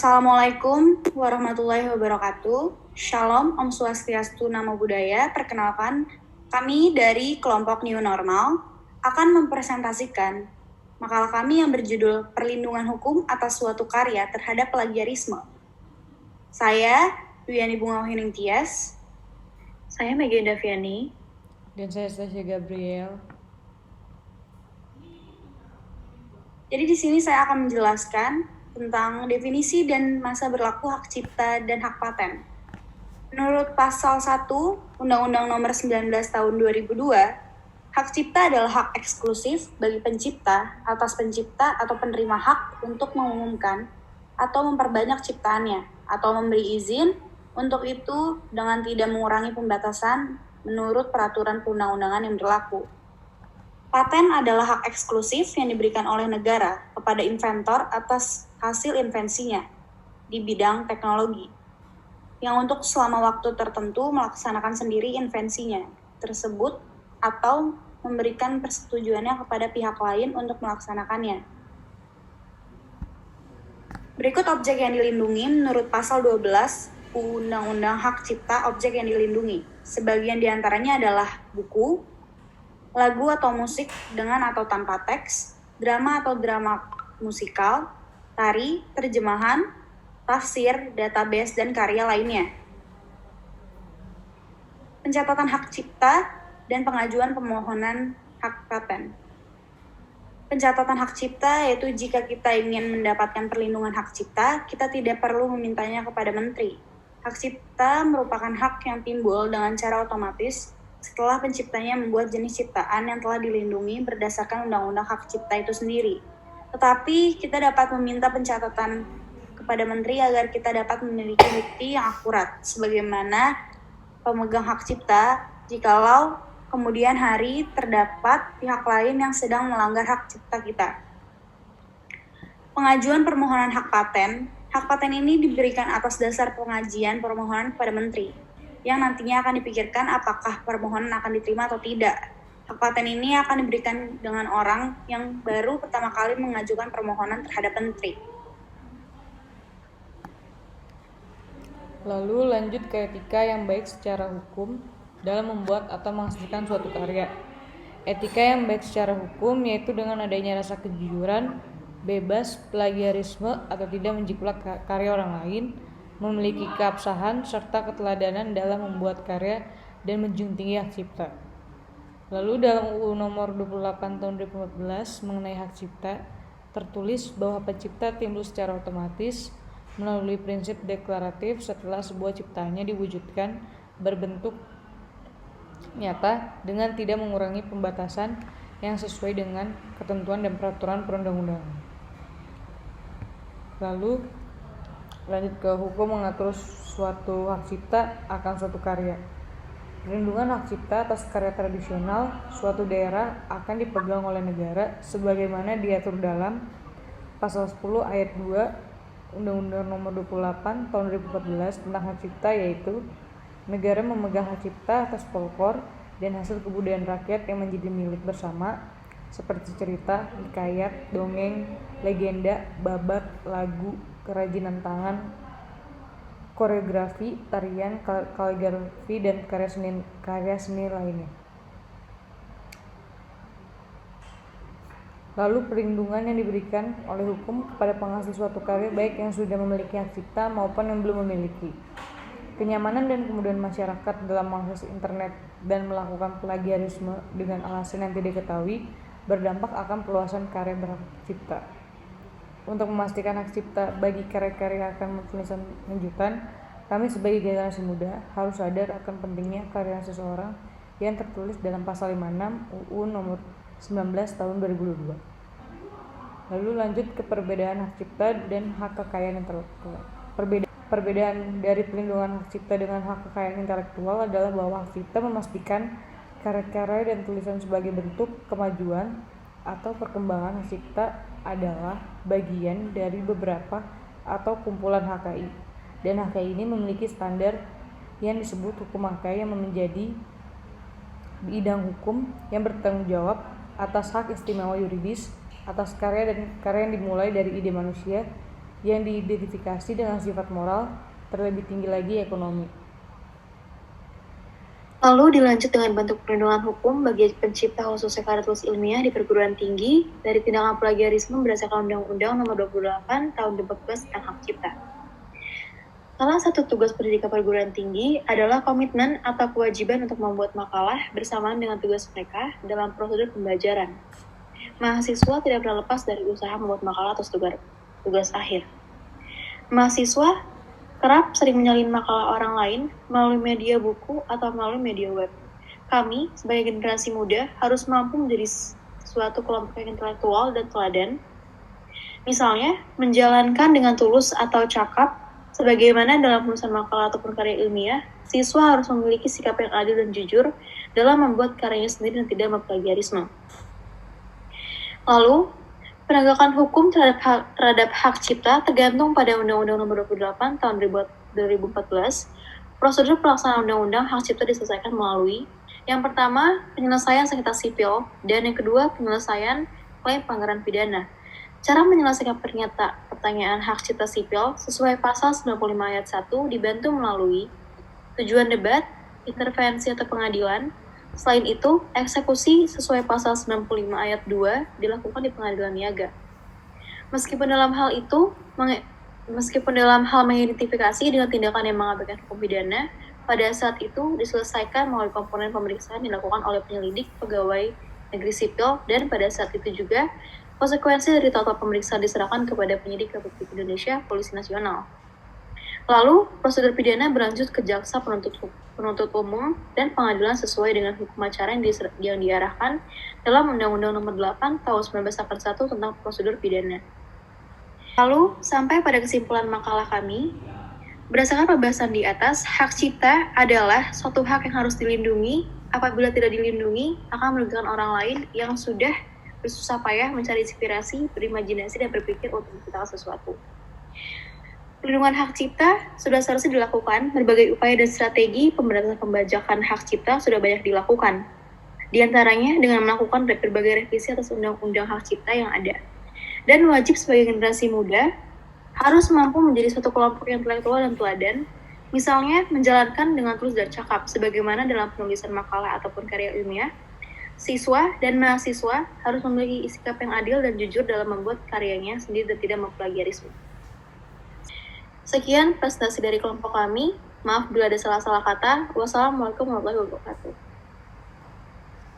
Assalamualaikum warahmatullahi wabarakatuh. Shalom, Om Swastiastu, Namo Buddhaya. Perkenalkan, kami dari kelompok New Normal akan mempresentasikan makalah kami yang berjudul Perlindungan Hukum atas Suatu Karya Terhadap Plagiarisme. Saya, Duyani Bunga Wahyuning Tias. Saya Mega Daviani. Dan saya Stasia Gabriel. Jadi di sini saya akan menjelaskan tentang definisi dan masa berlaku hak cipta dan hak paten. Menurut pasal 1 Undang-Undang Nomor 19 Tahun 2002, hak cipta adalah hak eksklusif bagi pencipta atas pencipta atau penerima hak untuk mengumumkan atau memperbanyak ciptaannya atau memberi izin untuk itu dengan tidak mengurangi pembatasan menurut peraturan perundang-undangan yang berlaku. Paten adalah hak eksklusif yang diberikan oleh negara kepada inventor atas hasil invensinya di bidang teknologi, yang untuk selama waktu tertentu melaksanakan sendiri invensinya tersebut atau memberikan persetujuannya kepada pihak lain untuk melaksanakannya. Berikut objek yang dilindungi menurut pasal 12 Undang-Undang Hak Cipta. Objek yang dilindungi sebagian diantaranya adalah buku, lagu atau musik dengan atau tanpa teks, drama atau drama musikal, tari, terjemahan, tafsir, database, dan karya lainnya. Pencatatan hak cipta dan pengajuan permohonan hak paten. Pencatatan hak cipta yaitu jika kita ingin mendapatkan perlindungan hak cipta, kita tidak perlu memintanya kepada menteri. Hak cipta merupakan hak yang timbul dengan cara otomatis setelah penciptanya membuat jenis ciptaan yang telah dilindungi berdasarkan Undang-Undang Hak Cipta itu sendiri. Tetapi kita dapat meminta pencatatan kepada menteri agar kita dapat memiliki bukti yang akurat sebagaimana pemegang hak cipta jikalau kemudian hari terdapat pihak lain yang sedang melanggar hak cipta kita. Pengajuan permohonan hak paten. Hak paten ini diberikan atas dasar pengajian permohonan kepada menteri yang nantinya akan dipikirkan apakah permohonan akan diterima atau tidak. Hak paten ini akan diberikan dengan orang yang baru pertama kali mengajukan permohonan terhadap menteri. Lalu lanjut ke etika yang baik secara hukum dalam membuat atau menghasilkan suatu karya. Etika yang baik secara hukum yaitu dengan adanya rasa kejujuran, bebas plagiarisme atau tidak menjiplak karya orang lain, memiliki keabsahan serta keteladanan dalam membuat karya dan menjunjung tinggi hak cipta. Lalu dalam UU Nomor 28 Tahun 2014 mengenai hak cipta tertulis bahwa pencipta timbul secara otomatis melalui prinsip deklaratif setelah sebuah ciptaannya diwujudkan berbentuk nyata dengan tidak mengurangi pembatasan yang sesuai dengan ketentuan dan peraturan perundang-undangan. Lalu lanjut ke hukum mengatur suatu hak cipta akan suatu karya. Perlindungan hak cipta atas karya tradisional suatu daerah akan dipegang oleh negara sebagaimana diatur dalam pasal 10 ayat 2 Undang-Undang Nomor 28 Tahun 2014 tentang hak cipta, yaitu negara memegang hak cipta atas folklor dan hasil kebudayaan rakyat yang menjadi milik bersama seperti cerita, hikayat, dongeng, legenda, babat, lagu, kerajinan tangan, koreografi, tarian, kaligrafi, dan karya seni lainnya. Lalu perlindungan yang diberikan oleh hukum kepada penghasil suatu karya baik yang sudah memiliki hak cipta maupun yang belum memiliki. Kenyamanan dan kemudahan masyarakat dalam mengakses internet dan melakukan plagiarisme dengan alasan yang tidak diketahui berdampak akan perluasan karya berhak cipta. Untuk memastikan hak cipta bagi karya-karya akan tulisan lanjutan, kami sebagai generasi muda harus sadar akan pentingnya karya seseorang yang tertulis dalam pasal 56 UU Nomor 19 Tahun 2022. Lalu lanjut ke perbedaan hak cipta dan hak kekayaan intelektual. Perbedaan dari pelindungan hak cipta dengan hak kekayaan intelektual adalah bahwa hak cipta memastikan karya-karya dan tulisan sebagai bentuk kemajuan atau perkembangan hak cipta adalah bagian dari beberapa atau kumpulan HKI, dan HKI ini memiliki standar yang disebut hukum HKI yang menjadi bidang hukum yang bertanggung jawab atas hak istimewa yuridis atas karya dan karya yang dimulai dari ide manusia yang diidentifikasi dengan sifat moral, terlebih tinggi lagi ekonomi. Lalu dilanjut dengan bentuk perlindungan hukum bagi pencipta khususnya karya tulis ilmiah di perguruan tinggi dari tindakan plagiarisme berdasarkan Undang-Undang Nomor 28 Tahun 2014 tentang Hak Cipta. Salah satu tugas pendidikan perguruan tinggi adalah komitmen atau kewajiban untuk membuat makalah bersamaan dengan tugas mereka dalam prosedur pembelajaran. Mahasiswa tidak pernah lepas dari usaha membuat makalah atau tugas akhir. Mahasiswa kerap sering menyalin makalah orang lain melalui media buku atau melalui media web. Kami, sebagai generasi muda, harus mampu menjadi suatu kelompok yang intelektual dan teladan. Misalnya, menjalankan dengan tulus atau cakap, sebagaimana dalam penulisan makalah ataupun karya ilmiah, siswa harus memiliki sikap yang adil dan jujur dalam membuat karyanya sendiri dan tidak memplagiarisme. Lalu, penegakan hukum terhadap hak cipta tergantung pada Undang-Undang Nomor 28 Tahun 2014. Prosedur pelaksanaan Undang-Undang Hak Cipta diselesaikan melalui yang pertama, penyelesaian sengketa sipil, dan yang kedua, penyelesaian klaim pelanggaran pidana. Cara menyelesaikan pertanyaan hak cipta sipil sesuai pasal 95 ayat 1 dibantu melalui tujuan debat, intervensi atau pengadilan. Selain itu, eksekusi sesuai pasal 95 ayat 2 dilakukan di pengadilan niaga. Meskipun dalam hal mengidentifikasi dengan tindakan yang mengabaikan hukum pidana, pada saat itu diselesaikan melalui komponen pemeriksaan dilakukan oleh penyelidik pegawai negeri sipil, dan pada saat itu juga konsekuensi dari total pemeriksaan diserahkan kepada penyidik Republik Indonesia, Polisi Nasional. Lalu, prosedur pidana berlanjut ke jaksa penuntut umum dan pengadilan sesuai dengan hukum acara yang diarahkan dalam Undang-Undang Nomor 8 Tahun 1981 tentang prosedur pidana. Lalu, sampai pada kesimpulan makalah kami, berdasarkan pembahasan di atas, hak cipta adalah suatu hak yang harus dilindungi. Apabila tidak dilindungi, akan merugikan orang lain yang sudah bersusah payah mencari inspirasi, berimajinasi, dan berpikir untuk menciptakan sesuatu. Perlindungan hak cipta sudah seharusnya dilakukan. Berbagai upaya dan strategi pemberantasan pembajakan hak cipta sudah banyak dilakukan. Di antaranya dengan melakukan berbagai revisi atas undang-undang hak cipta yang ada. Dan wajib sebagai generasi muda harus mampu menjadi suatu kelompok yang intelektual dan teladan. Misalnya, menjalankan dengan tulus dan cakap, sebagaimana dalam penulisan makalah ataupun karya ilmiah. Siswa dan mahasiswa harus memiliki sikap yang adil dan jujur dalam membuat karyanya sendiri dan tidak memplagiarisme. Sekian presentasi dari kelompok kami. Maaf bila ada salah-salah kata. Wassalamualaikum warahmatullahi wabarakatuh.